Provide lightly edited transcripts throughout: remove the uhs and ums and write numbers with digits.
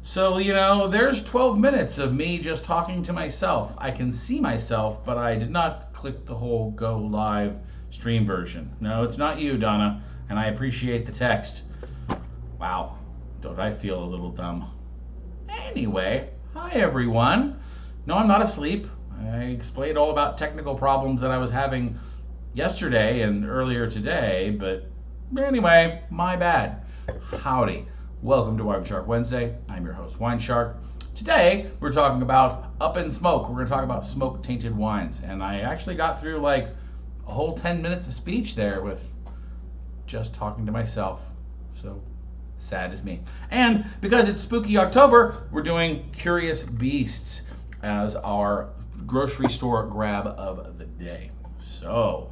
So, there's 12 minutes of me just talking to myself. I can see myself, but I did not click the whole go live stream version. No, it's not you, Donna, and I appreciate the text. Wow, don't I feel a little dumb? Anyway, hi everyone. No, I'm not asleep. I explained all about technical problems that I was having yesterday and earlier today, but anyway, my bad. Howdy. Welcome to WineShark Wednesday. I'm your host, WineShark. Today, we're talking about Up in Smoke. We're going to talk about smoke-tainted wines. And I actually got through like a whole 10 minutes of speech there with just talking to myself. So sad is me. And because it's spooky October, we're doing Curious Beasts as our grocery store grab of the day. So,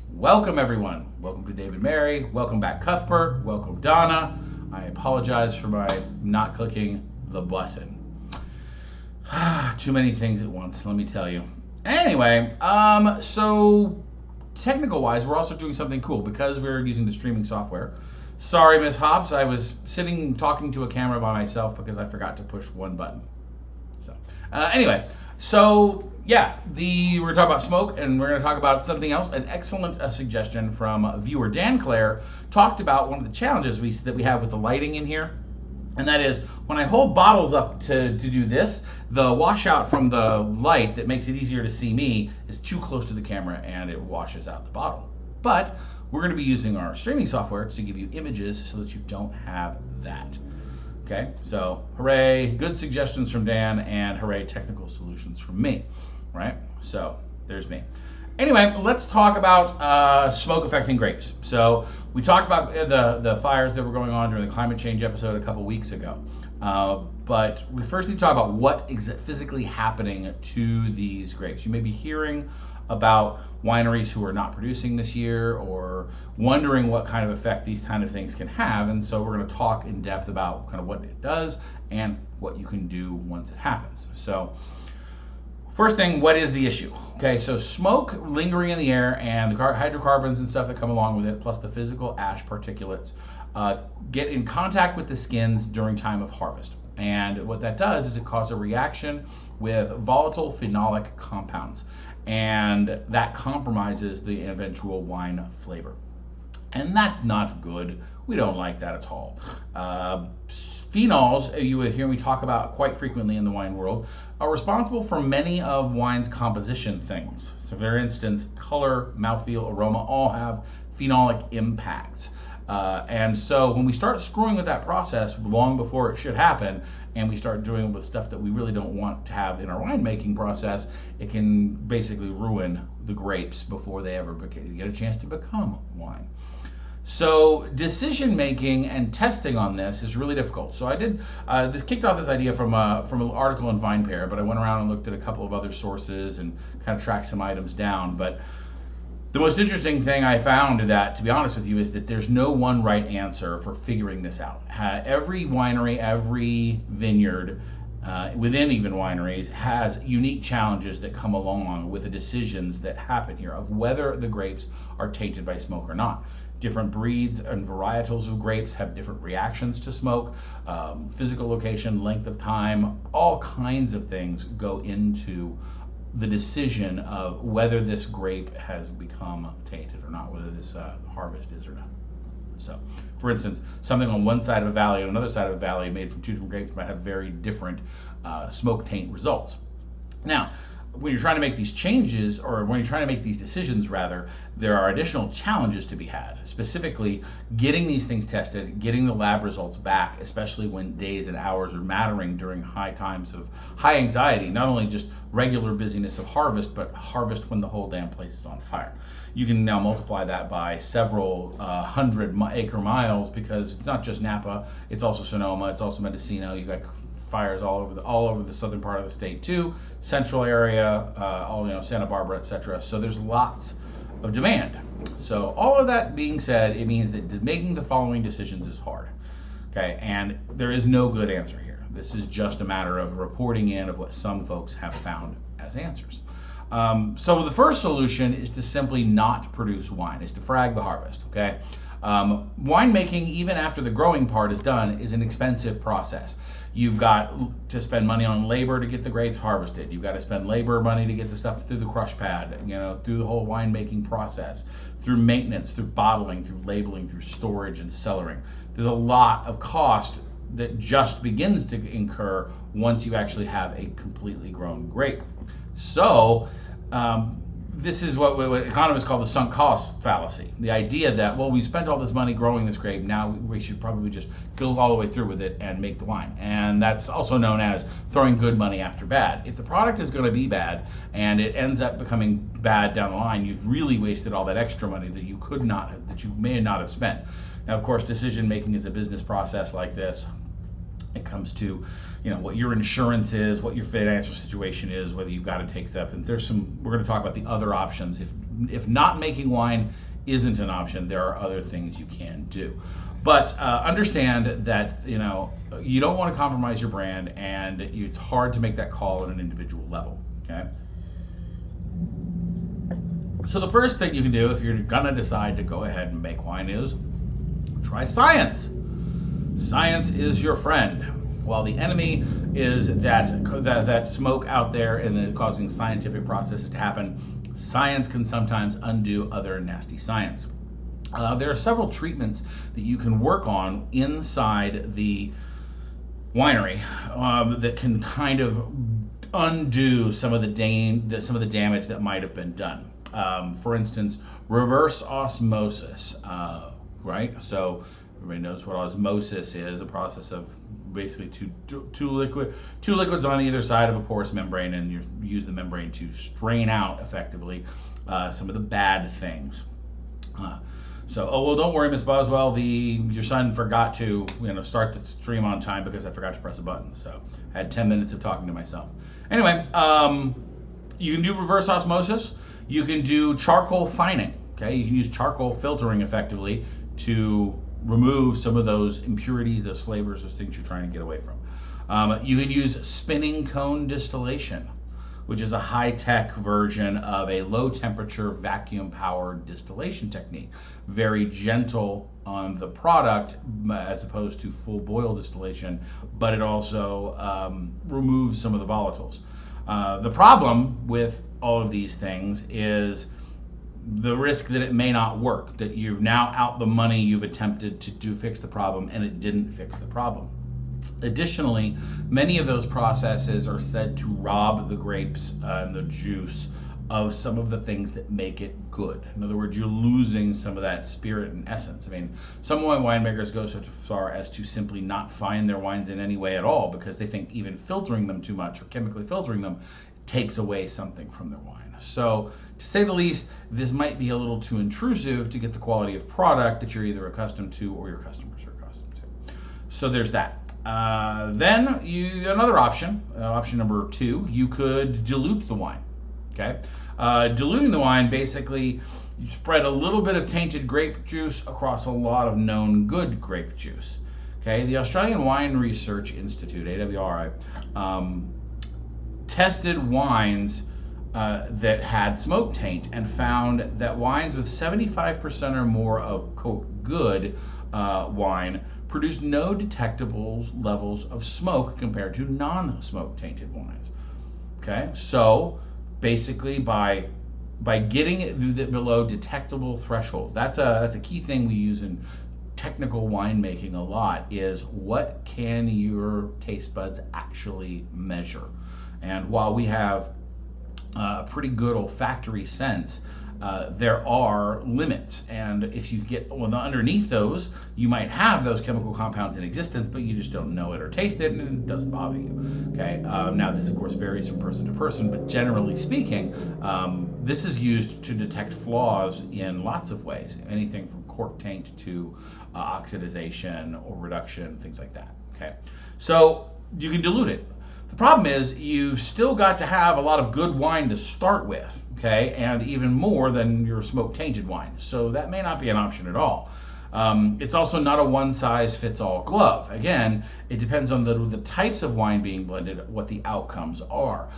welcome everyone. Welcome to David Mary. Welcome back Cuthbert. Welcome Donna. I apologize for my not clicking the button. Too many things at once, let me tell you. Anyway, so technical wise, we're also doing something cool because we're using the streaming software. Sorry, Miss Hobbs, I was sitting talking to a camera by myself because I forgot to push one button. So, anyway, so yeah, we're talking about smoke, and we're going to talk about something else. An excellent suggestion from viewer Dan Clare talked about one of the challenges that we have with the lighting in here, and that is when I hold bottles up to do this, the washout from the light that makes it easier to see me is too close to the camera, and it washes out the bottle. But we're going to be using our streaming software to give you images so that you don't have that. Okay, so hooray, good suggestions from Dan, and hooray, technical solutions from me, right? So there's me. Anyway, let's talk about smoke affecting grapes. So we talked about the fires that were going on during the climate change episode a couple weeks ago. But we first need to talk about what is physically happening to these grapes. You may be hearing about wineries who are not producing this year or wondering what kind of effect these kind of things can have. And so we're going to talk in depth about kind of what it does and what you can do once it happens. So first thing, what is the issue? Okay, so smoke lingering in the air and the hydrocarbons and stuff that come along with it, plus the physical ash particulates, get in contact with the skins during time of harvest. And what that does is it causes a reaction with volatile phenolic compounds, and that compromises the eventual wine flavor. And that's not good. We don't like that at all. Phenols, you will hear me talk about quite frequently in the wine world, are responsible for many of wine's composition things. So for instance, color, mouthfeel, aroma all have phenolic impacts. And so when we start screwing with that process long before it should happen, and we start doing it with stuff that we really don't want to have in our winemaking process, it can basically ruin the grapes before they ever get a chance to become wine. So decision making and testing on this is really difficult. So I did this kicked off this idea from an article in VinePair, but I went around and looked at a couple of other sources and kind of tracked some items down. But the most interesting thing I found, that, to be honest with you, is that there's no one right answer for figuring this out. Every winery, every vineyard, within even wineries, has unique challenges that come along with the decisions that happen here of whether the grapes are tainted by smoke or not. Different breeds and varietals of grapes have different reactions to smoke. Physical location, length of time, all kinds of things go into the decision of whether this grape has become tainted or not, whether this harvest is or not. So, for instance, something on one side of a valley and another side of a valley made from two different grapes might have very different smoke taint results. Now, when you're trying to make these changes, or when you're trying to make these decisions rather, there are additional challenges to be had, specifically getting these things tested, getting the lab results back, especially when days and hours are mattering during high times of high anxiety, not only just regular busyness of harvest, but harvest when the whole damn place is on fire. You can now multiply that by several hundred acre miles, because it's not just Napa, it's also Sonoma, it's also Mendocino. You've got fires all over the southern part of the state too, central area, Santa Barbara, etc. So there's lots of demand. So all of that being said, it means that making the following decisions is hard. Okay, and there is no good answer here. This is just a matter of reporting in of what some folks have found as answers. So the first solution is to simply not produce wine, is to frag the harvest. Okay, Winemaking, even after the growing part is done, is an expensive process. You've got to spend money on labor to get the grapes harvested. You've got to spend labor money to get the stuff through the crush pad, through the whole winemaking process, through maintenance, through bottling, through labeling, through storage and cellaring. There's a lot of cost that just begins to incur once you actually have a completely grown grape. So this is what economists call the sunk cost fallacy. The idea that, well, we spent all this money growing this grape, now we should probably just go all the way through with it and make the wine. And that's also known as throwing good money after bad. If the product is going to be bad and it ends up becoming bad down the line, you've really wasted all that extra money that you may not have spent. Now, of course, decision making is a business process like this. It comes to, what your insurance is, what your financial situation is, whether you've got to take steps. And we're going to talk about the other options. If not making wine isn't an option, there are other things you can do. But understand that, you don't want to compromise your brand, and it's hard to make that call at an individual level, okay? So the first thing you can do if you're going to decide to go ahead and make wine is try science. Science is your friend. While the enemy is that smoke out there and is causing scientific processes to happen, science can sometimes undo other nasty science. There are several treatments that you can work on inside the winery that can kind of undo some of the damage that might have been done. For instance, reverse osmosis, right? So everybody knows what osmosis is, a process of basically two liquids on either side of a porous membrane, and you use the membrane to strain out effectively some of the bad things. Don't worry, Miss Boswell, your son forgot to start the stream on time because I forgot to press a button. So I had 10 minutes of talking to myself. Anyway, you can do reverse osmosis. You can do charcoal fining. Okay, you can use charcoal filtering effectively to remove some of those impurities, those flavors, those things you're trying to get away from. You can use spinning cone distillation, which is a high-tech version of a low-temperature, vacuum-powered distillation technique. Very gentle on the product as opposed to full boil distillation, but it also removes some of the volatiles. The problem with all of these things is the risk that it may not work, that you've now out the money you've attempted to fix the problem and it didn't fix the problem. Additionally, many of those processes are said to rob the grapes and the juice of some of the things that make it good. In other words, you're losing some of that spirit and essence. I mean, some winemakers go so far as to simply not fine their wines in any way at all because they think even filtering them too much or chemically filtering them takes away something from their wine. So, to say the least, this might be a little too intrusive to get the quality of product that you're either accustomed to or your customers are accustomed to. So there's that. Then another option, option number 2, you could dilute the wine. Okay, diluting the wine, basically you spread a little bit of tainted grape juice across a lot of known good grape juice. Okay, the Australian Wine Research Institute, AWRI, tested wines that had smoke taint and found that wines with 75% or more of, quote, good wine produced no detectable levels of smoke compared to non-smoke tainted wines. Okay, so basically by getting it below detectable thresholds, that's a key thing we use in technical winemaking a lot, is what can your taste buds actually measure. And while we have a pretty good olfactory sense, there are limits, and if you get underneath those, you might have those chemical compounds in existence, but you just don't know it or taste it, and it doesn't bother you. Okay. Now this of course varies from person to person, but generally speaking, this is used to detect flaws in lots of ways, anything from cork taint to oxidization or reduction, things like that. Okay, so you can dilute it. The problem is you've still got to have a lot of good wine to start with, okay, and even more than your smoke-tainted wine. So that may not be an option at all. It's also not a one-size-fits-all glove. Again, it depends on the types of wine being blended, what the outcomes are.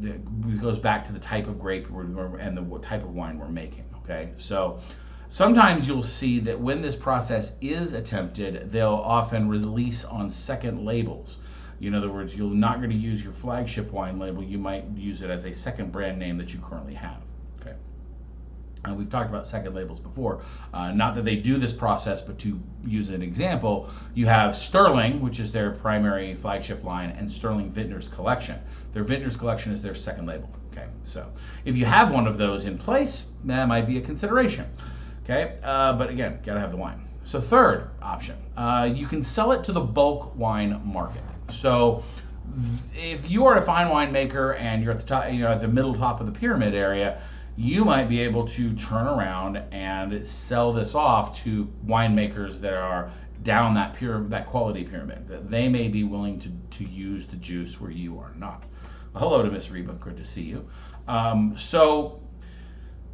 It goes back to the type of grape and the type of wine we're making, okay? So Sometimes you'll see that when this process is attempted, they'll often release on second labels. In other words, you're not going to use your flagship wine label. You might use it as a second brand name that you currently have. Okay. We've talked about second labels before. Not that they do this process, but to use an example, you have Sterling, which is their primary flagship line, and Sterling Vintners Collection. Their Vintners Collection is their second label. Okay, so if you have one of those in place, that might be a consideration. Okay, but again, gotta have the wine. So third option, you can sell it to the bulk wine market. So if you are a fine winemaker and you're at the top, at the middle top of the pyramid area, you might be able to turn around and sell this off to winemakers that are down that quality pyramid, that they may be willing to use the juice where you are not. Well, hello to Miss Ebook, good to see you. So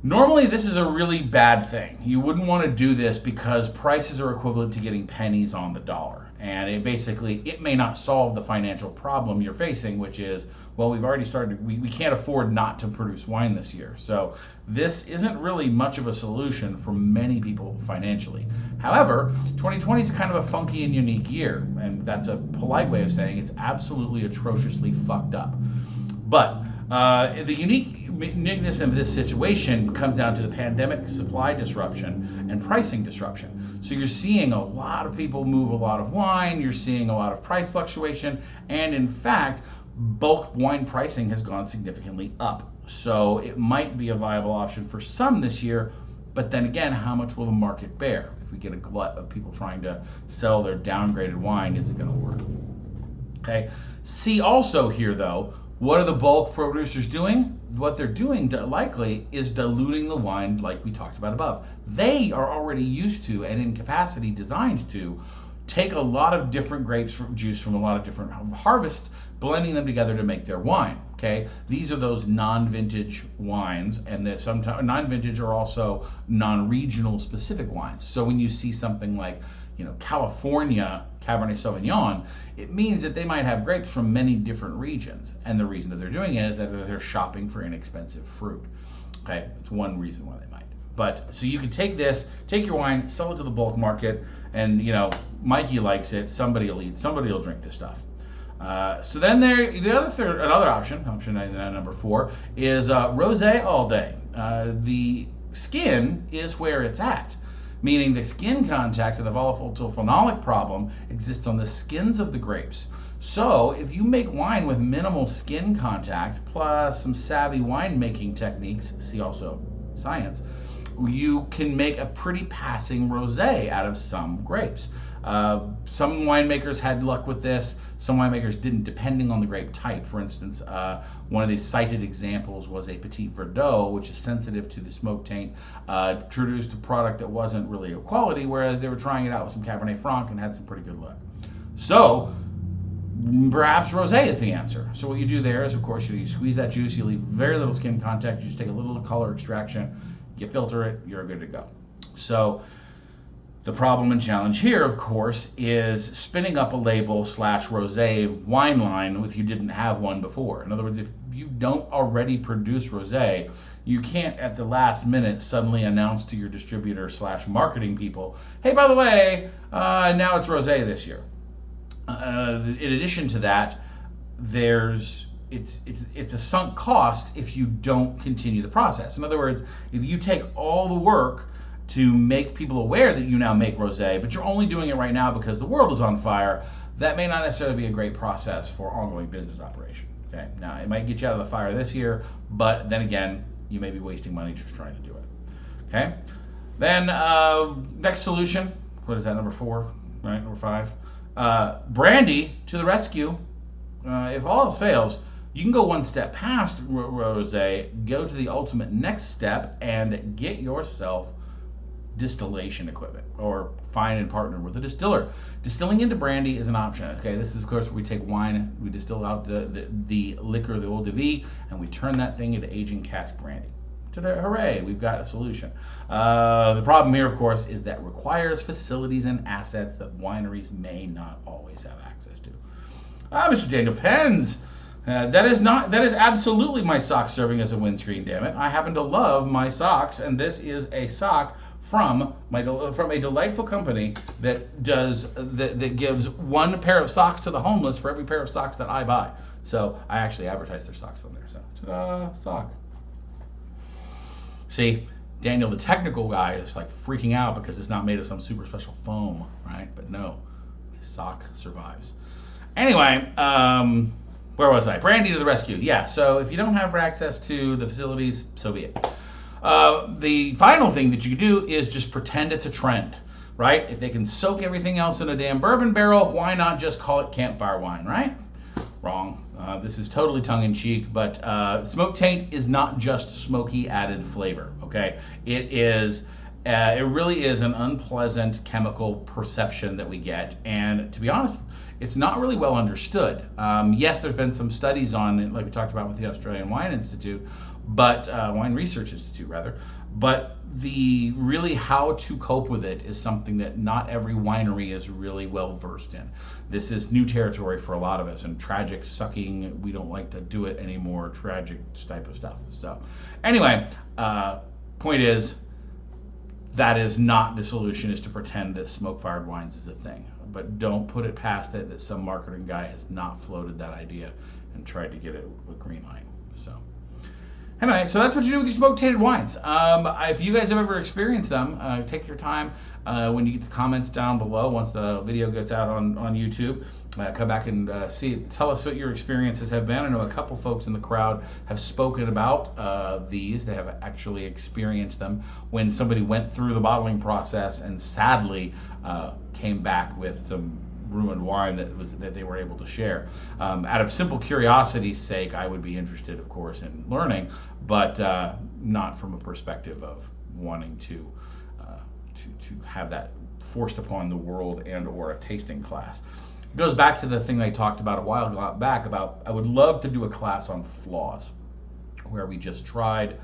normally this is a really bad thing. You wouldn't want to do this because prices are equivalent to getting pennies on the dollar. And it may not solve the financial problem you're facing, which is, well, we've already started, we can't afford not to produce wine this year. So this isn't really much of a solution for many people financially. However, 2020 is kind of a funky and unique year, and that's a polite way of saying it's absolutely atrociously fucked up. But the uniqueness of this situation comes down to the pandemic supply disruption and pricing disruption. So you're seeing a lot of people move a lot of wine, you're seeing a lot of price fluctuation, and in fact, bulk wine pricing has gone significantly up. So it might be a viable option for some this year, but then again, how much will the market bear? If we get a glut of people trying to sell their downgraded wine, is it going to work? Okay. See also here though, what are the bulk producers doing? What they're doing likely is diluting the wine like we talked about above. They are already used to and in capacity designed to take a lot of different grapes from juice from a lot of different harvests, blending them together to make their wine. Okay, these are those non-vintage wines, and that sometimes non-vintage are also non-regional specific wines. So when you see something like, California Cabernet Sauvignon, it means that they might have grapes from many different regions, and the reason that they're doing it is that they're shopping for inexpensive fruit. Okay, it's one reason why they might. But so you could take your wine, sell it to the bulk market, and Mikey likes it. Somebody will drink this stuff. So then another option number 4 is rosé all day. The skin is where it's at, meaning the skin contact of the volatile-phenolic problem exists on the skins of the grapes. So if you make wine with minimal skin contact plus some savvy winemaking techniques, see also science, you can make a pretty passing rosé out of some grapes. Some winemakers had luck with this, some winemakers didn't, depending on the grape type. For instance, one of these cited examples was a Petit Verdot, which is sensitive to the smoke taint, produced a product that wasn't really of quality, whereas they were trying it out with some Cabernet Franc and had some pretty good luck. So perhaps rosé is the answer. So what you do there is, of course, you squeeze that juice, you leave very little skin contact, you just take a little color extraction, you filter it, you're good to go. So the problem and challenge here, of course, is spinning up a label / rosé wine line if you didn't have one before. In other words, if you don't already produce rosé, you can't at the last minute suddenly announce to your distributor / marketing people, hey, by the way, now it's rosé this year. In addition to that, it's a sunk cost if you don't continue the process. In other words, if you take all the work to make people aware that you now make rosé, but you're only doing it right now because the world is on fire, that may not necessarily be a great process for ongoing business operation. Okay, now it might get you out of the fire this year, but then again, you may be wasting money just trying to do it. Okay, then next solution, what is that, number 4, right, number 5? Brandy to the rescue. If all else fails, you can go one step past rosé, go to the ultimate next step, and get yourself distillation equipment, or find and partner with a distiller. Distilling into brandy is an option. Okay, this is of course where we take wine, we distill out the liquor, the eau de vie, and we turn that thing into aging cask brandy. Hooray, we've got a solution. The problem here, of course, is that requires facilities and assets that wineries may not always have access to. Mr. Daniel Pens, that is absolutely my sock serving as a windscreen, damn it. I happen to love my socks, and this is a sock from a delightful company that gives one pair of socks to the homeless for every pair of socks that I buy. So I actually advertise their socks on there. So ta-da, sock. See, Daniel, the technical guy, is like freaking out because it's not made of some super special foam, right? But no, his sock survives. Anyway, where was I? Brandy to the rescue. Yeah, so if you don't have access to the facilities, so be it. The final thing that you can do is just pretend it's a trend, right? If they can soak everything else in a damn bourbon barrel, why not just call it campfire wine, right? Wrong. This is totally tongue-in-cheek, but smoke taint is not just smoky added flavor, okay? It really is an unpleasant chemical perception that we get, and to be honest, it's not really well understood. Yes, there's been some studies on it, like we talked about with the Australian Wine Institute, but Wine Research Institute rather. But the really how to cope with it is something that not every winery is really well versed in. This is new territory for a lot of us, and tragic sucking, we don't like to do it anymore, tragic type of stuff. So anyway, point is, that is not the solution, is to pretend that smoke-fired wines is a thing. But don't put it past it that some marketing guy has not floated that idea and tried to get it a green light. So anyway, so that's what you do with your smoke-tainted wines. If you guys have ever experienced them, take your time when you get the comments down below once the video gets out on YouTube. Come back and tell us what your experiences have been. I know a couple folks in the crowd have spoken about these. They have actually experienced them when somebody went through the bottling process and sadly came back with some ruined wine that they were able to share. Out of simple curiosity's sake, I would be interested, of course, in learning, but not from a perspective of wanting to have that forced upon the world and or a tasting class. It goes back to the thing I talked about a while back about I would love to do a class on flaws, where we just tried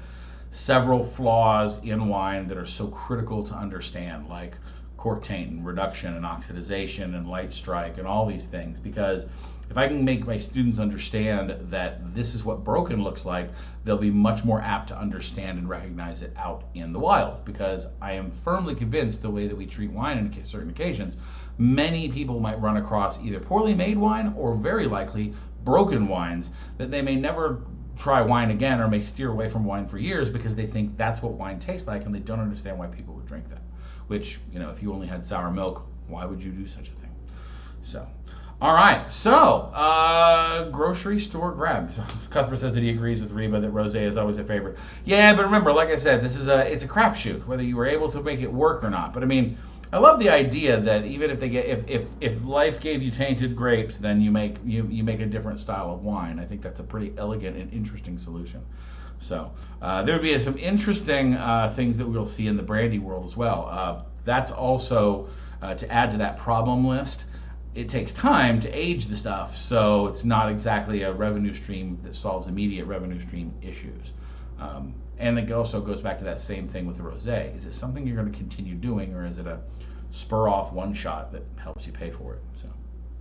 several flaws in wine that are so critical to understand, like cork taint and reduction and oxidization and light strike and all these things. Because if I can make my students understand that this is what broken looks like, they'll be much more apt to understand and recognize it out in the wild. Because I am firmly convinced the way that we treat wine on certain occasions, many people might run across either poorly made wine or very likely broken wines that they may never try wine again or may steer away from wine for years because they think that's what wine tastes like and they don't understand why people would drink that. Which, you know, if you only had sour milk, why would you do such a thing? So, all right. So, grocery store grab. So, Cuthbert says that he agrees with Reba that rosé is always a favorite. Yeah, but remember, like I said, it's a crapshoot whether you were able to make it work or not. But I mean, I love the idea that even if if life gave you tainted grapes, then you make a different style of wine. I think that's a pretty elegant and interesting solution. So there would be some interesting things that we'll see in the brandy world as well. That's also to add to that problem list. It takes time to age the stuff, so it's not exactly a revenue stream that solves immediate revenue stream issues. And it also goes back to that same thing with the rosé. Is it something you're going to continue doing, or is it a spur-off one-shot that helps you pay for it? So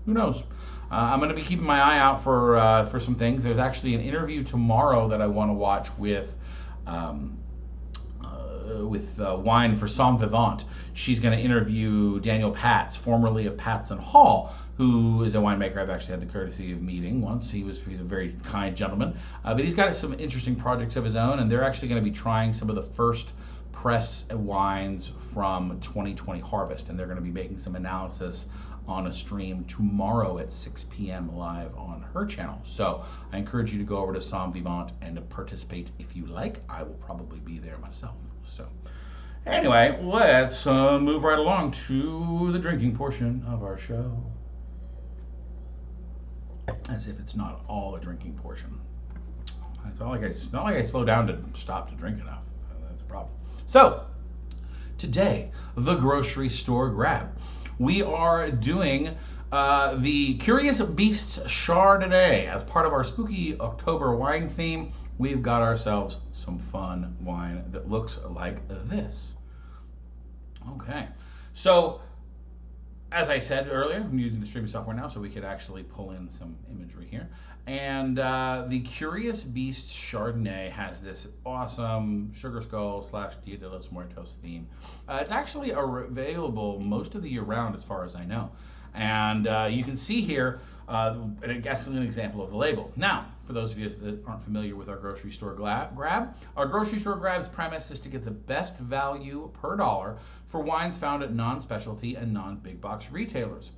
who knows? I'm going to be keeping my eye out for some things. There's actually an interview tomorrow that I want to watch with Wine for Somme Vivant. She's going to interview Daniel Patz, formerly of Patz and Hall, who is a winemaker I've actually had the courtesy of meeting once. He's a very kind gentleman, but he's got some interesting projects of his own, and they're actually going to be trying some of the first press wines from 2020 harvest, and they're going to be making some analysis on a stream tomorrow at 6 p.m. live on her channel. So I encourage you to go over to Somme Vivant and to participate if you like. I will probably be there myself. So anyway, let's move right along to the drinking portion of our show. As if it's not all a drinking portion. It's not like I slow down to stop to drink enough. That's a problem. So today, the grocery store grab. We are doing the Curious Beasts Chardonnay. As part of our spooky October wine theme, we've got ourselves some fun wine that looks like this. Okay, so as I said earlier, I'm using the streaming software now, so we could actually pull in some imagery here. And the Curious Beasts Chardonnay has this awesome sugar skull / Dia de los Muertos theme. It's actually available most of the year round, as far as I know. And you can see here, that's an example of the label. Now, for those of you that aren't familiar with our grocery store grab, our grocery store grab's premise is to get the best value per dollar for wines found at non-specialty and non-big box retailers.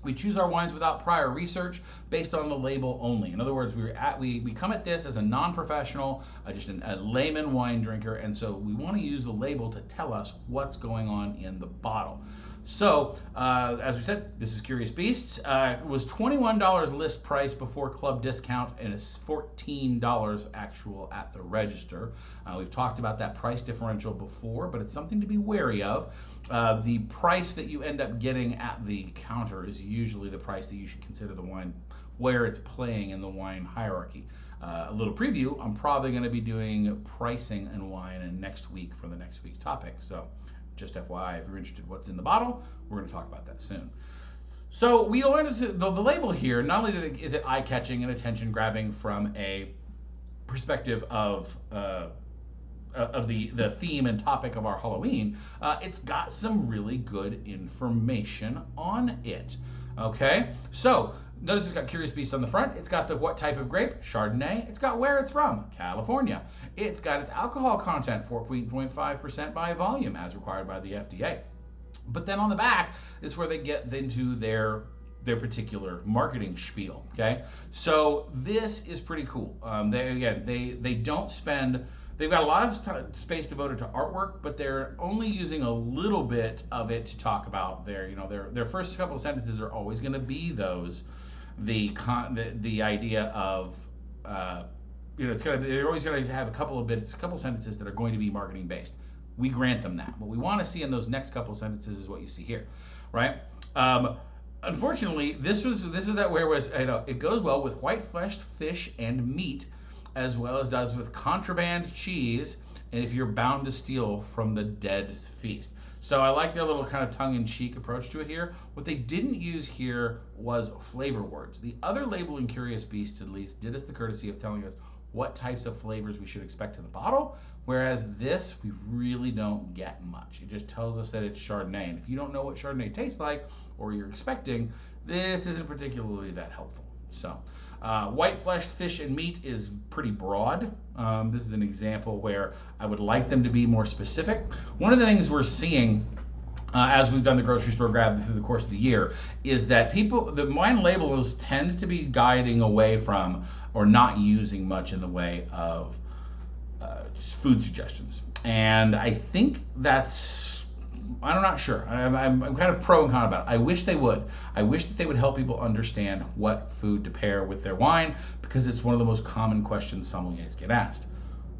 We choose our wines without prior research, based on the label only. In other words, we come at this as a non-professional, just a layman wine drinker, and so we want to use the label to tell us what's going on in the bottle. So, as we said, this is Curious Beasts. It was $21 list price before club discount, and it's $14 actual at the register. We've talked about that price differential before, but it's something to be wary of. The price that you end up getting at the counter is usually the price that you should consider the wine where it's playing in the wine hierarchy. A little preview, I'm probably going to be doing pricing and wine in next week for the next week's topic. So just FYI, if you're interested in what's in the bottle, we're going to talk about that soon. So we learned the label here, not only is it eye-catching and attention-grabbing from a perspective of the theme and topic of our Halloween, it's got some really good information on it. Okay, so notice it's got Curious Beasts on the front. It's got the what type of grape, Chardonnay. It's got where it's from, California. It's got its alcohol content, 4.5% by volume, as required by the FDA. But then on the back is where they get into their particular marketing spiel. Okay, so this is pretty cool. They don't spend. They've got a lot of space devoted to artwork, but they're only using a little bit of it to talk about their first couple of sentences are always going to be the idea of they're always going to have a couple sentences that are going to be marketing based. We grant them that. What we want to see in those next couple of sentences is what you see here, right? Unfortunately, this is that where was it goes well with white fleshed fish and meat, as well as does with contraband cheese, and if you're bound to steal from the dead feast. So I like their little kind of tongue-in-cheek approach to it here. What they didn't use here was flavor words. The other label in Curious Beasts, at least, did us the courtesy of telling us what types of flavors we should expect in the bottle, whereas this, we really don't get much. It just tells us that it's Chardonnay, and if you don't know what Chardonnay tastes like, or you're expecting, this isn't particularly that helpful. So, white fleshed fish and meat is pretty broad. This is an example where I would like them to be more specific. One of the things we're seeing as we've done the grocery store grab through the course of the year is that the wine labels tend to be guiding away from or not using much in the way of food suggestions. And I think I'm not sure. I'm kind of pro and con about it. I wish they would. I wish that they would help people understand what food to pair with their wine, because it's one of the most common questions sommeliers get asked.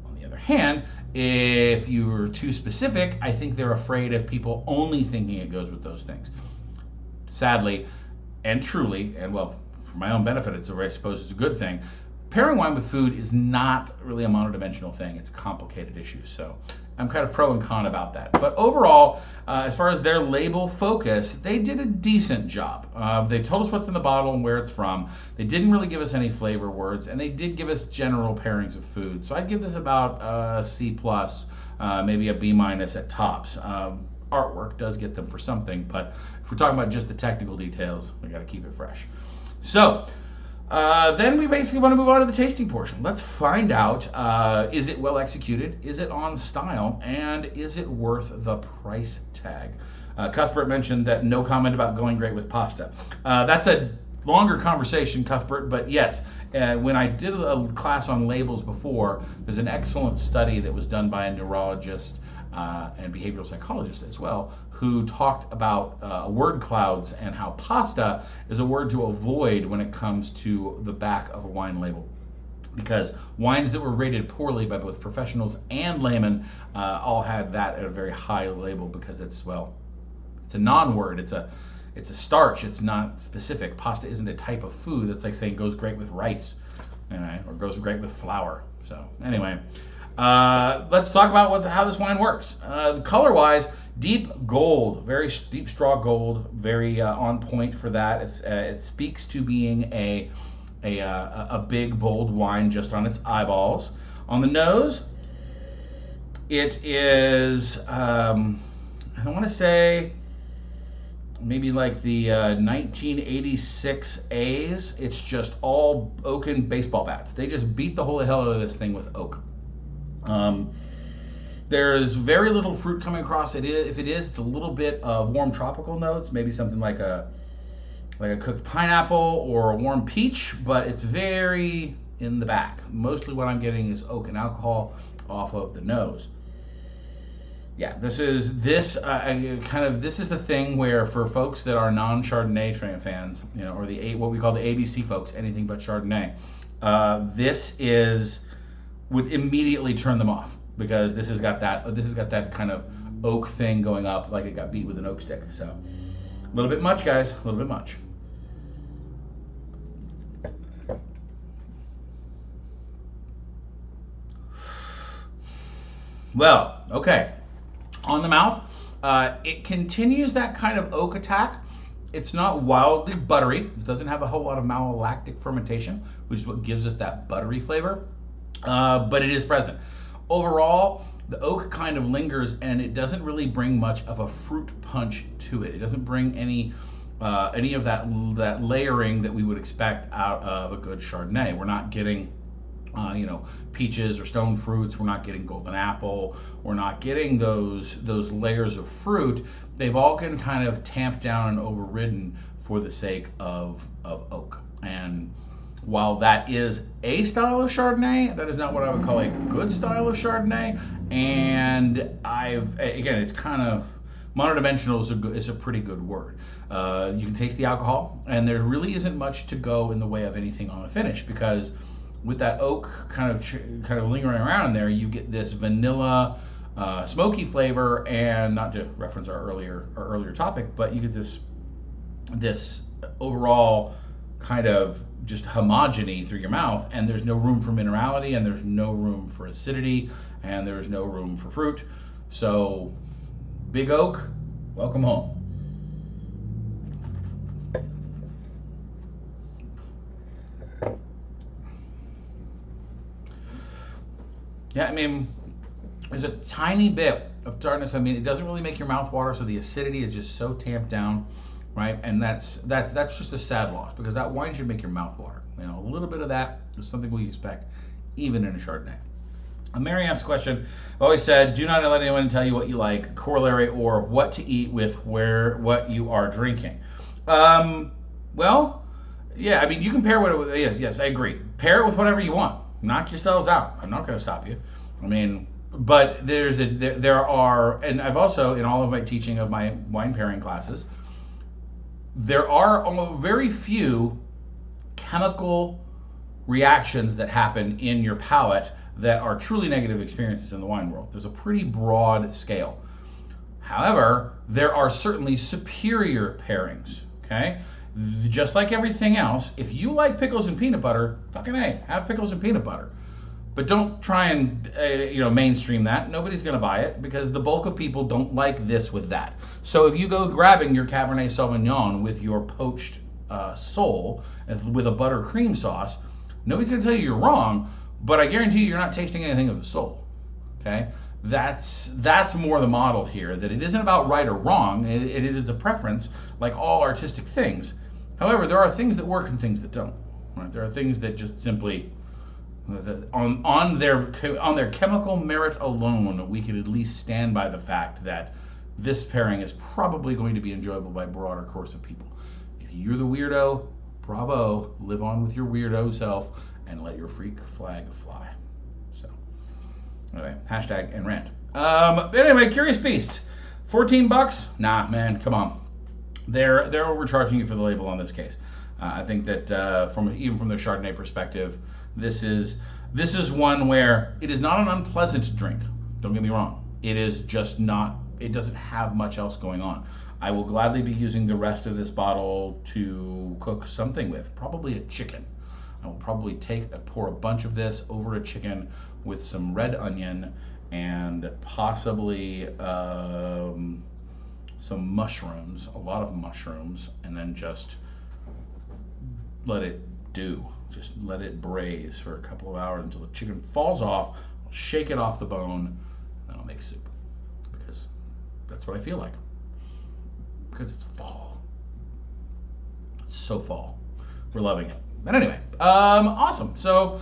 On the other hand, if you're too specific, I think they're afraid of people only thinking it goes with those things. Sadly, and truly, and well, for my own benefit, I suppose it's a good thing, pairing wine with food is not really a monodimensional thing. It's a complicated issue. So I'm kind of pro and con about that. But overall, as far as their label focus, they did a decent job. They told us what's in the bottle and where it's from. They didn't really give us any flavor words, and they did give us general pairings of food. So I'd give this about a C+, maybe a B- at tops. Artwork does get them for something, but if we're talking about just the technical details, we got to keep it fresh. So then we basically want to move on to the tasting portion. Let's find out, is it well executed? Is it on style? And is it worth the price tag? Cuthbert mentioned that no comment about going great with pasta. That's a longer conversation, Cuthbert, but yes, when I did a class on labels before, there's an excellent study that was done by a neurologist and behavioral psychologist as well, who talked about word clouds and how pasta is a word to avoid when it comes to the back of a wine label. Because wines that were rated poorly by both professionals and laymen all had that at a very high label, because it's a non-word. It's a starch. It's not specific. Pasta isn't a type of food. That's like saying goes great with rice, or goes great with flour. So anyway. Let's talk about how this wine works. Color-wise, Deep gold, very deep straw gold, very on point for that. It speaks to being a big bold wine just on its eyeballs. On the nose, it is I want to say maybe like the 1986 A's. It's just all oaken baseball bats. They just beat the holy hell out of this thing with oak. There's very little fruit coming across. If it is, it's a little bit of warm tropical notes, maybe something like a cooked pineapple or a warm peach, but it's very in the back. Mostly what I'm getting is oak and alcohol off of the nose. Yeah, this is this the thing where for folks that are non-Chardonnay fans, or what we call the ABC folks, anything but Chardonnay, would immediately turn them off, because this has got that kind of oak thing going up, like it got beat with an oak stick. So a little bit much, guys, a little bit much. Well, okay. On the mouth, it continues that kind of oak attack. It's not wildly buttery. It doesn't have a whole lot of malolactic fermentation, which is what gives us that buttery flavor, but it is present. Overall, the oak kind of lingers, and it doesn't really bring much of a fruit punch to it. It doesn't bring any of that layering that we would expect out of a good Chardonnay. We're not getting peaches or stone fruits. We're not getting golden apple. We're not getting those layers of fruit. They've all been kind of tamped down and overridden for the sake of oak. And while that is a style of Chardonnay, that is not what I would call a good style of Chardonnay. And it's kind of monodimensional is a pretty good word. You can taste the alcohol, and there really isn't much to go in the way of anything on the finish, because with that oak kind of lingering around in there, you get this vanilla, smoky flavor, and not to reference our earlier topic, but you get this overall kind of just homogeny through your mouth, and there's no room for minerality, and there's no room for acidity, and there's no room for fruit. So, big oak, welcome home. Yeah, I mean, there's a tiny bit of tartness. I mean, it doesn't really make your mouth water, so the acidity is just so tamped down, right? And that's just a sad loss, because that wine should make your mouth water. A little bit of that is something we expect, even in a Chardonnay. Mary asked a question. I've always said, do not let anyone tell you what you like, corollary, or what to eat with what you are drinking. Well, yeah, I mean, you can pair what yes, I agree. Pair it with whatever you want. Knock yourselves out. I'm not going to stop you. I mean, but there are, and I've also, in all of my teaching of my wine pairing classes, there are very few chemical reactions that happen in your palate that are truly negative experiences in the wine world. There's a pretty broad scale. However, there are certainly superior pairings, okay? Just like everything else, if you like pickles and peanut butter, fucking A, have pickles and peanut butter. But don't try and mainstream that. Nobody's going to buy it, because the bulk of people don't like this with that. So if you go grabbing your Cabernet Sauvignon with your poached sole with a buttercream sauce, nobody's going to tell you you're wrong, but I guarantee you're not tasting anything of the sole. Okay? That's more the model here, that it isn't about right or wrong. It is a preference, like all artistic things. However, there are things that work and things that don't. Right? There are things that just simply, on their chemical merit alone, we can at least stand by the fact that this pairing is probably going to be enjoyable by a broader course of people. If you're the weirdo, bravo, live on with your weirdo self and let your freak flag fly. So, anyway, hashtag and rant. But anyway, Curious Beasts, $14? Nah, man, come on. They're overcharging you for the label on this case. I think that even from the Chardonnay perspective, this is one where it is not an unpleasant drink. Don't get me wrong. It is just not. It doesn't have much else going on. I will gladly be using the rest of this bottle to cook something with, probably a chicken. I will probably pour a bunch of this over a chicken with some red onion and possibly some mushrooms, a lot of mushrooms, and then just let it do. Just let it braise for a couple of hours until the chicken falls off. I'll shake it off the bone, and I'll make soup. Because that's what I feel like. Because it's fall. It's so fall. We're loving it. But anyway, awesome. So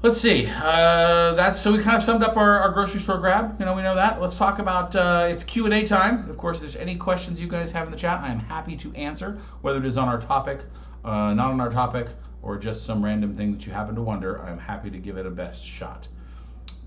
let's see. So we kind of summed up our grocery store grab. We know that. Let's talk about it's Q&A time. Of course, if there's any questions you guys have in the chat, I am happy to answer, whether it is on our topic, not on our topic, or just some random thing that you happen to wonder. I'm happy to give it a best shot.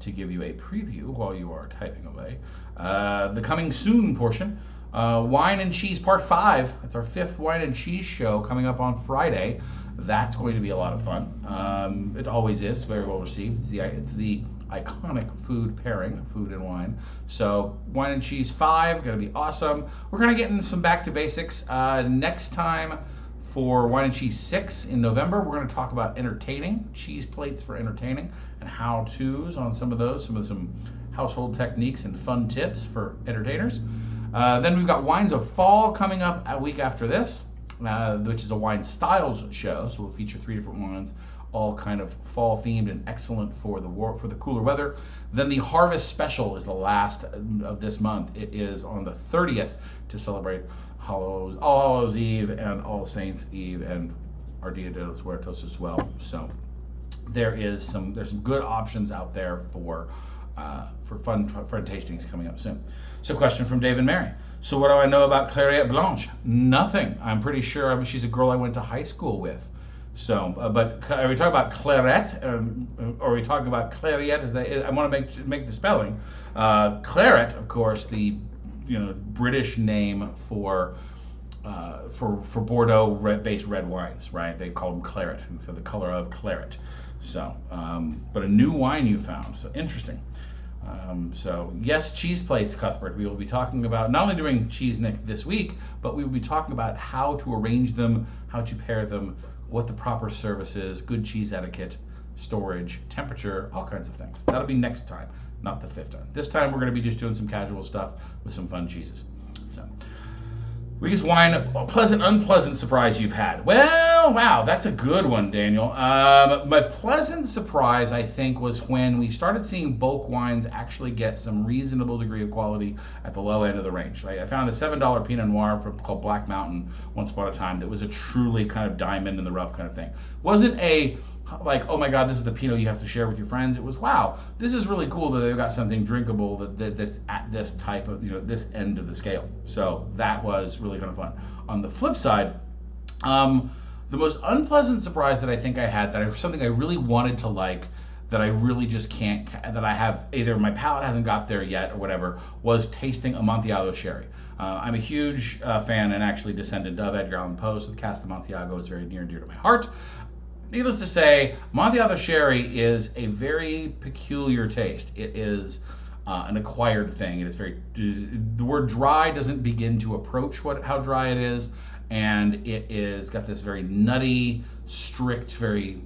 To give you a preview while you are typing away, the coming soon portion, Wine and Cheese Part 5. That's our 5th Wine and Cheese show coming up on Friday. That's going to be a lot of fun. It always is, very well received. It's the iconic food pairing, food and wine. So Wine and Cheese 5, going to be awesome. We're going to get into some back to basics. Next time for Wine and Cheese 6 in November, we're going to talk about entertaining, cheese plates for entertaining, and how-tos on some of those, some household techniques and fun tips for entertainers. Then we've got Wines of Fall coming up a week after this, which is a wine styles show. So we'll feature 3 different wines, all kind of fall themed and excellent for the cooler weather. Then the Harvest Special is the last of this month. It is on the 30th to celebrate All Hallows Eve and All Saints Eve and our Dia de los Muertos as well. So there's some good options out there for fun tastings coming up soon. So question from Dave and Mary. So what do I know about Clairette Blanche? Nothing. I'm pretty sure she's a girl I went to high school with. So, but are we talking about Clairette, or are we talking about Clairette? I want to make the spelling. Claret, of course, the British name for Bordeaux-based red wines, right? They call them claret, for the color of claret. So, but a new wine you found. So interesting. So yes, cheese plates, Cuthbert. We will be talking about not only doing Cheese Nick this week, but we will be talking about how to arrange them, how to pair them, what the proper service is, good cheese etiquette, storage, temperature, all kinds of things. That'll be next time, not the 5th time. This time we're going to be just doing some casual stuff with some fun cheeses. So, weakest wine, pleasant, unpleasant surprise you've had. Well, wow, that's a good one, Daniel. My pleasant surprise, I think, was when we started seeing bulk wines actually get some reasonable degree of quality at the low end of the range. Right? I found a $7 Pinot Noir called Black Mountain once upon a time that was a truly kind of diamond in the rough kind of thing. Wasn't a like, oh my God, this is the Pinot you have to share with your friends. It was, wow, this is really cool that they've got something drinkable that's at this type of, this end of the scale. So that was really kind of fun. On the flip side, the most unpleasant surprise that I think I had, something I really wanted to like, that I really just can't, that I have, either my palate hasn't got there yet or whatever, was tasting Amontillado sherry. I'm a huge fan and actually descendant of Edgar Allan Poe, so the Cask of Amontillado is very near and dear to my heart. Needless to say, Amontillado sherry is a very peculiar taste. It is an acquired thing. It is the word dry doesn't begin to approach how dry it is, and it is got this very nutty, strict, very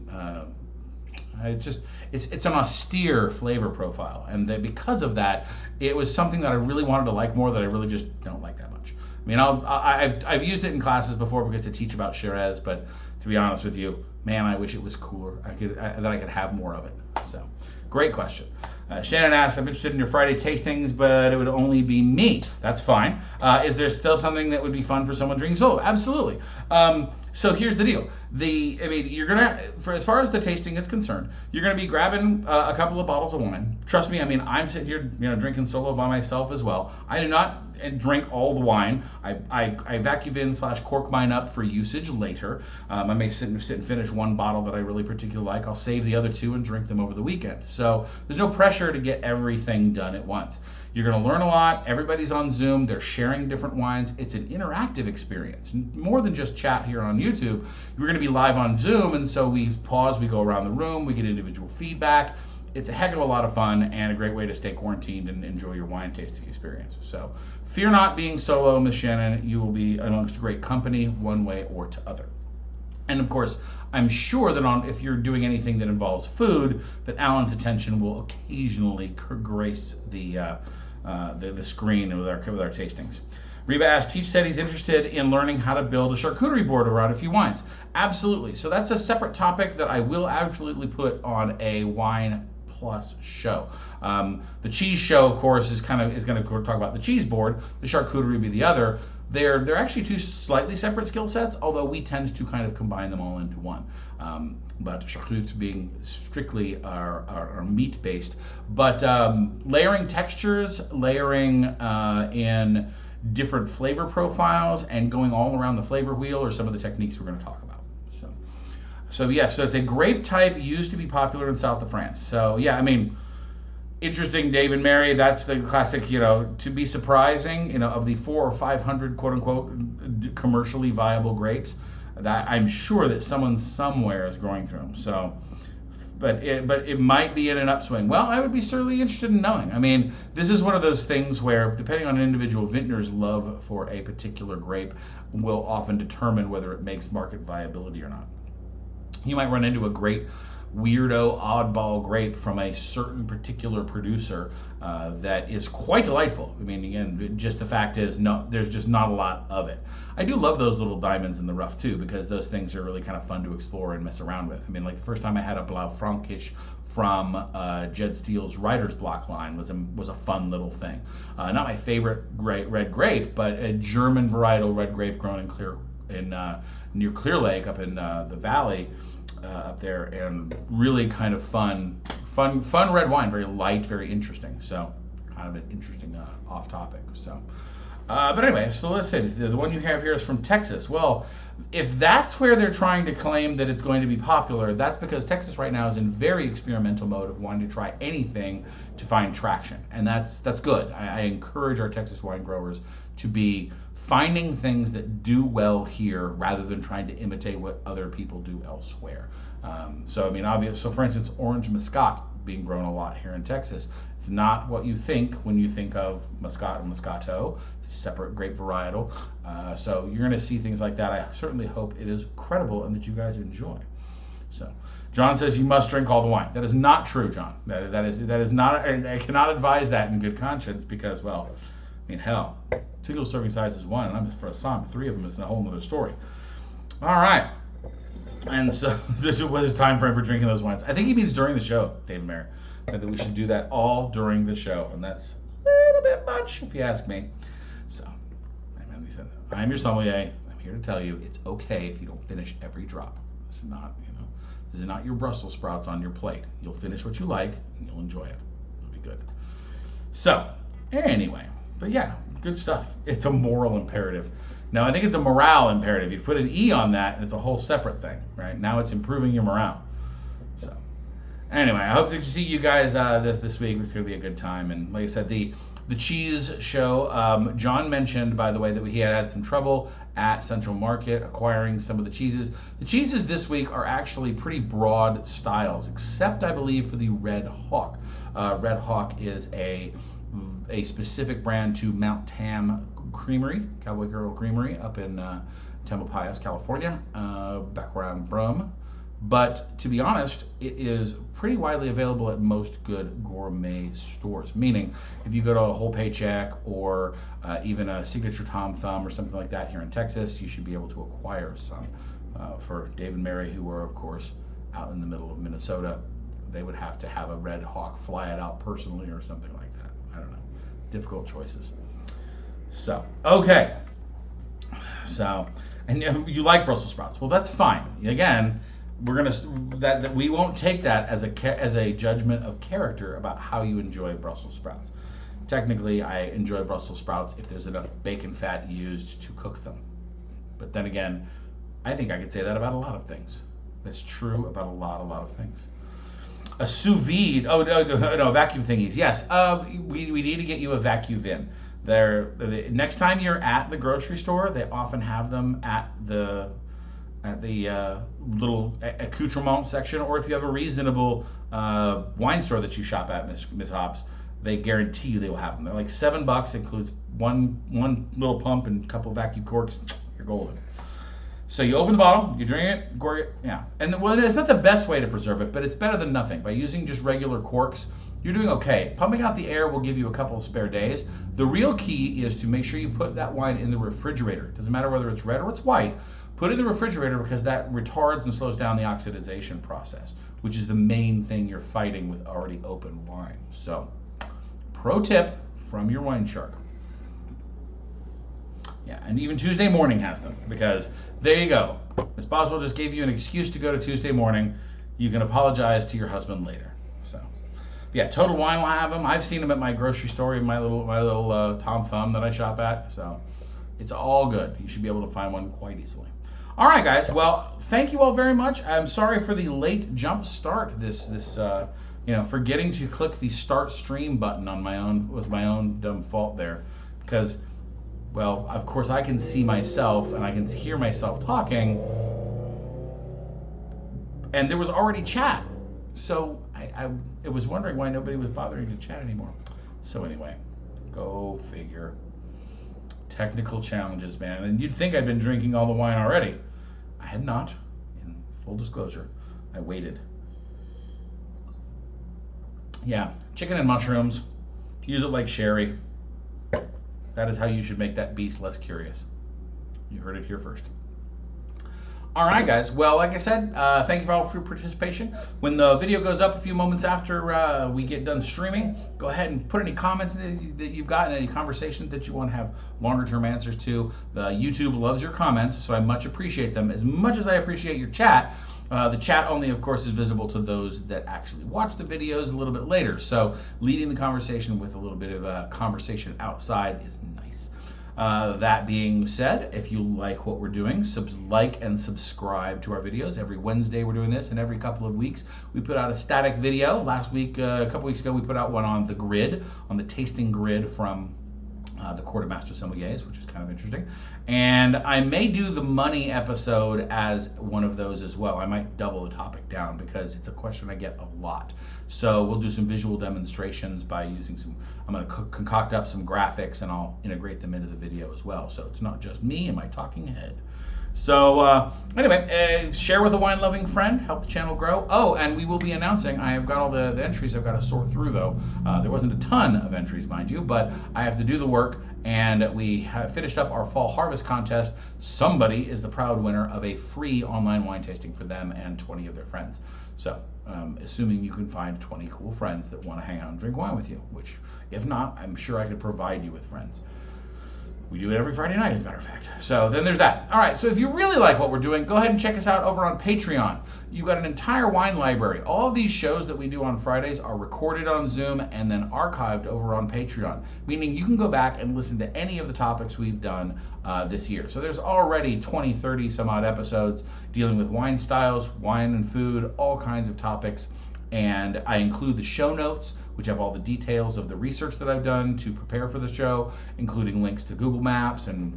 it's an austere flavor profile, and because of that, it was something that I really wanted to like more that I really just don't like that much. I mean, I've used it in classes before because to teach about Shiraz, but to be honest with you, man, I wish it was cooler. That I could have more of it. So, great question. Shannon asks, I'm interested in your Friday tastings, but it would only be me. That's fine. Is there still something that would be fun for someone drinking solo? Absolutely. So here's the deal. You're gonna, as far as the tasting is concerned, you're gonna be grabbing a couple of bottles of wine. Trust me, I'm sitting here, drinking solo by myself as well. I do not drink all the wine. I vacuum in / cork mine up for usage later. I may sit and finish one bottle that I really particularly like. I'll save the other 2 and drink them over the weekend. So there's no pressure to get everything done at once. You're going to learn a lot. Everybody's on Zoom. They're sharing different wines. It's an interactive experience. More than just chat here on YouTube. We're going to be live on Zoom, and so we pause, we go around the room, we get individual feedback. It's a heck of a lot of fun and a great way to stay quarantined and enjoy your wine tasting experience. So fear not being solo, Miss Shannon. You will be amongst great company one way or t'other. And of course, I'm sure that if you're doing anything that involves food, that Alan's attention will occasionally grace the screen with our tastings. Reba asked, Teach said he's interested in learning how to build a charcuterie board around a few wines. Absolutely. So that's a separate topic that I will absolutely put on a Wine Plus show. The cheese show, of course, is going to talk about the cheese board. The charcuterie will be the other. They're actually two slightly separate skill sets, although we tend to kind of combine them all into one. But charcuterie being strictly our meat-based. But layering textures, layering in different flavor profiles, and going all around the flavor wheel are some of the techniques we're going to talk about. So yes, so it's a grape type used to be popular in south of France. So yeah, I mean, interesting, Dave and Mary. That's the classic, to be surprising, of the 400 or 500 quote unquote commercially viable grapes, that I'm sure that someone somewhere is growing through them. So, but it might be in an upswing. Well, I would be certainly interested in knowing. I mean, this is one of those things where, depending on an individual vintner's love for a particular grape, will often determine whether it makes market viability or not. You might run into a great weirdo oddball grape from a certain particular producer that is quite delightful. I mean, again, just the fact is, there's just not a lot of it. I do love those little diamonds in the rough too, because those things are really kind of fun to explore and mess around with. I mean, like the first time I had a Blaufränkisch from Jed Steele's Writer's Block line was a fun little thing. Not my favorite red grape, but a German varietal red grape grown near Clear Lake up in the valley. Up there, and really kind of fun red wine, very light, very interesting. So kind of an interesting off topic. So, but anyway, so let's say the one you have here is from Texas. Well, if that's where they're trying to claim that it's going to be popular, that's because Texas right now is in very experimental mode of wanting to try anything to find traction, and that's good. I encourage our Texas wine growers to be finding things that do well here rather than trying to imitate what other people do elsewhere. So, I mean, so for instance, orange Muscat being grown a lot here in Texas. It's not what you think when you think of Muscat and Moscato. It's a separate grape varietal. So you're going to see things like that. I certainly hope it is credible and that you guys enjoy. So, John says you must drink all the wine. That is not true, John. That is not. I cannot advise that in good conscience because, well, I mean, hell, single serving size is one, and I'm for a som. 3 of them is a whole other story. All right, and so this was time frame for drinking those wines. I think he means during the show, Dave and Mary, that we should do that all during the show, and that's a little bit much if you ask me. So, I'm your sommelier. I'm here to tell you it's okay if you don't finish every drop. This is not your Brussels sprouts on your plate. You'll finish what you like, and you'll enjoy it. It'll be good. So, anyway. But yeah, good stuff. It's a moral imperative. Now, I think it's a morale imperative. You put an E on that, and it's a whole separate thing, right? Now it's improving your morale. So, anyway, I hope to see you guys this week. It's going to be a good time. And like I said, the cheese show, John mentioned, by the way, that he had some trouble at Central Market acquiring some of the cheeses. The cheeses this week are actually pretty broad styles, except, I believe, for the Red Hawk. Red Hawk is a specific brand to Mount Tam Creamery, Cowboy Girl Creamery up in Tamalpais, California, back where I'm from. But to be honest, it is pretty widely available at most good gourmet stores. Meaning, if you go to a Whole Paycheck or even a Signature Tom Thumb or something like that here in Texas, you should be able to acquire some. For Dave and Mary, who are, of course, out in the middle of Minnesota, they would have to have a Red Hawk fly it out personally or something like that. I don't know. Difficult choices. So, okay. So, and you like Brussels sprouts. Well, that's fine. Again, we won't take that as a judgment of character about how you enjoy Brussels sprouts. Technically, I enjoy Brussels sprouts if there's enough bacon fat used to cook them. But then again, I think I could say that about a lot of things. That's true about a lot of things. A sous vide. Oh no, vacuum thingies. Yes. We need to get you a vacuum vin. Next time you're at the grocery store, they often have them at the little accoutrement section, or if you have a reasonable wine store that you shop at, Miss Hobbs, they guarantee you they will have them. They're like $7, includes one little pump and a couple vacuum corks. You're golden. So you open the bottle, you drink it, gorg it, yeah. And well, it's not the best way to preserve it, but it's better than nothing. By using just regular corks, you're doing okay. Pumping out the air will give you a couple of spare days. The real key is to make sure you put that wine in the refrigerator. It doesn't matter whether it's red or it's white. Put it in the refrigerator because that retards and slows down the oxidation process, which is the main thing you're fighting with already open wine. So, pro tip from your WineShark. Yeah, and even Tuesday morning has them because there you go. Miss Boswell just gave you an excuse to go to Tuesday morning. You can apologize to your husband later. So, yeah, Total Wine will have them. I've seen them at my grocery store in my little Tom Thumb that I shop at. So, it's all good. You should be able to find one quite easily. All right, guys. Well, thank you all very much. I'm sorry for the late jump start. Forgetting to click the start stream button on my own was my own dumb fault there, because, well, of course I can see myself and I can hear myself talking, and there was already chat, so I was wondering why nobody was bothering to chat anymore. So anyway, go figure. Technical challenges, man. And you'd think I'd been drinking all the wine already. I had not. In full disclosure, I waited. Yeah, chicken and mushrooms. Use it like sherry. That is how you should make that beast less curious. You heard it here first. All right, guys. Well, like I said, thank you for all for your participation. When the video goes up a few moments after we get done streaming, go ahead and put any comments that you've got and any conversations that you want to have longer-term answers to. YouTube loves your comments, so I much appreciate them. As much as I appreciate your chat, the chat only, of course, is visible to those that actually watch the videos a little bit later. So leading the conversation with a little bit of a conversation outside is nice. That being said, if you like what we're doing, like and subscribe to our videos. Every Wednesday we're doing this, and every couple of weeks we put out a static video. Last week, a couple weeks ago, we put out one on the grid, on the tasting grid from the Court of Master Sommeliers, which is kind of interesting. And I may do the money episode as one of those as well. I might double the topic down because it's a question I get a lot. So we'll do some visual demonstrations by using I'm going to concoct up some graphics and I'll integrate them into the video as well. So it's not just me and my talking head. So anyway, share with a wine-loving friend, help the channel grow. Oh, and we will be announcing, I have got all the entries I've got to sort through, though. There wasn't a ton of entries, mind you, but I have to do the work, and we have finished up our fall harvest contest. Somebody is the proud winner of a free online wine tasting for them and 20 of their friends. So, assuming you can find 20 cool friends that want to hang out and drink wine with you, which, if not, I'm sure I could provide you with friends. We do it every Friday night, as a matter of fact. So then there's that. All right, so if you really like what we're doing, go ahead and check us out over on Patreon. You've got an entire wine library. All of these shows that we do on Fridays are recorded on Zoom and then archived over on Patreon, meaning you can go back and listen to any of the topics we've done this year. So there's already 20, 30 some odd episodes dealing with wine styles, wine and food, all kinds of topics. And I include the show notes, which have all the details of the research that I've done to prepare for the show, including links to Google Maps and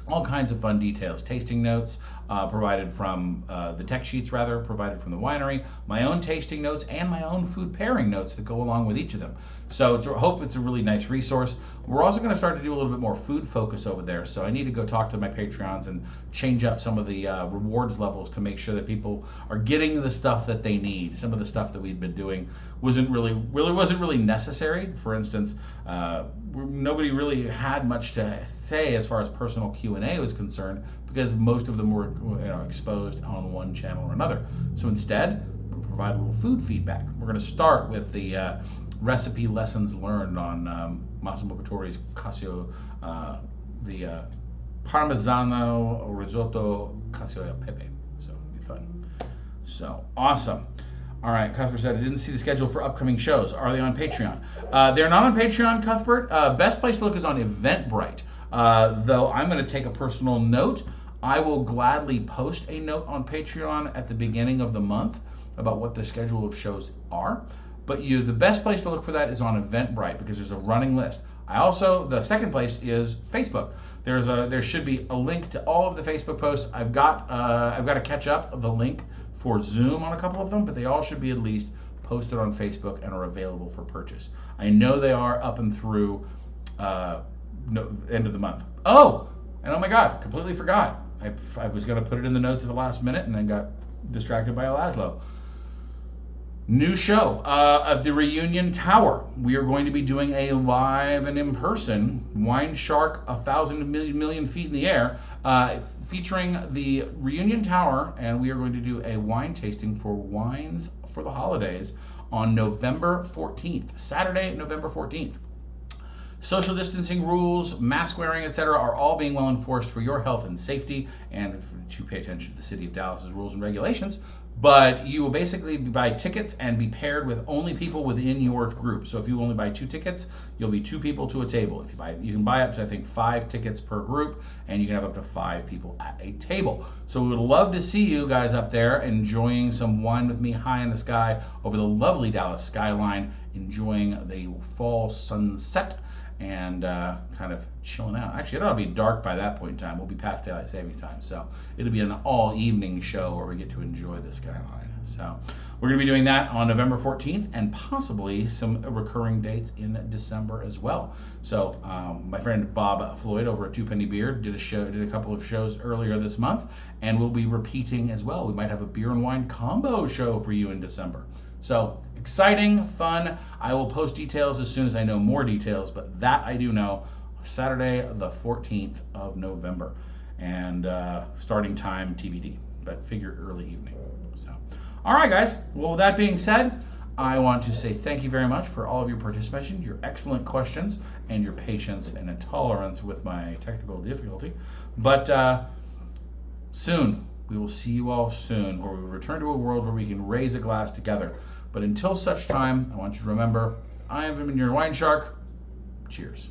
all kinds of fun details. Tasting notes provided from the tech sheets, provided from the winery, my own tasting notes, and my own food pairing notes that go along with each of them. So I hope it's a really nice resource. We're also going to start to do a little bit more food focus over there. So I need to go talk to my Patreons and change up some of the rewards levels to make sure that people are getting the stuff that they need. Some of the stuff that we've been doing wasn't really necessary. For instance, nobody really had much to say as far as personal Q&A was concerned because most of them were exposed on one channel or another. So instead, we'll provide a little food feedback. We're going to start with the recipe lessons learned on Massimo Bottori's Cacio, the Parmigiano risotto cacio e pepe. So it'll be fun. So awesome. All right, Cuthbert said, I didn't see the schedule for upcoming shows. Are they on Patreon? They're not on Patreon, Cuthbert. Best place to look is on Eventbrite. Though I'm going to take a personal note. I will gladly post a note on Patreon at the beginning of the month about what the schedule of shows are. But the best place to look for that is on Eventbrite because there's a running list. The second place is Facebook. There should be a link to all of the Facebook posts. I've got to catch up the link for Zoom on a couple of them, but they all should be at least posted on Facebook and are available for purchase. I know they are up and through end of the month. Oh, and oh my God, completely forgot. I was going to put it in the notes at the last minute and then got distracted by Laszlo. New show of the Reunion Tower. We are going to be doing a live and in-person WineShark 1,000 million feet in the air, featuring the Reunion Tower, and we are going to do a wine tasting for wines for the holidays on November 14th, Saturday, November 14th. Social distancing rules, mask wearing, etc. are all being well enforced for your health and safety, and to pay attention to the City of Dallas's rules and regulations. But you will basically buy tickets and be paired with only people within your group. So if you only buy 2 tickets, you'll be 2 people to a table. If you can buy up to, I think, 5 tickets per group, and you can have up to 5 people at a table. So we would love to see you guys up there enjoying some wine with me high in the sky over the lovely Dallas skyline, enjoying the fall sunset and kind of chilling out. Actually, it'll be dark by that point in time. We'll be past daylight saving time, so it'll be an all-evening show where we get to enjoy the skyline. So we're going to be doing that on November 14th, and possibly some recurring dates in December as well. So my friend Bob Floyd over at Two Penny Beer did a couple of shows earlier this month, and we'll be repeating as well. We might have a beer and wine combo show for you in December. So exciting, fun. I will post details as soon as I know more details, but that I do know. Saturday, the 14th of November, and starting time TBD, but figure early evening. So, all right, guys. Well, with that being said, I want to say thank you very much for all of your participation, your excellent questions, and your patience and tolerance with my technical difficulty. But soon, we will see you all soon, where we will return to a world where we can raise a glass together. But until such time, I want you to remember, I have been your WineShark. Cheers.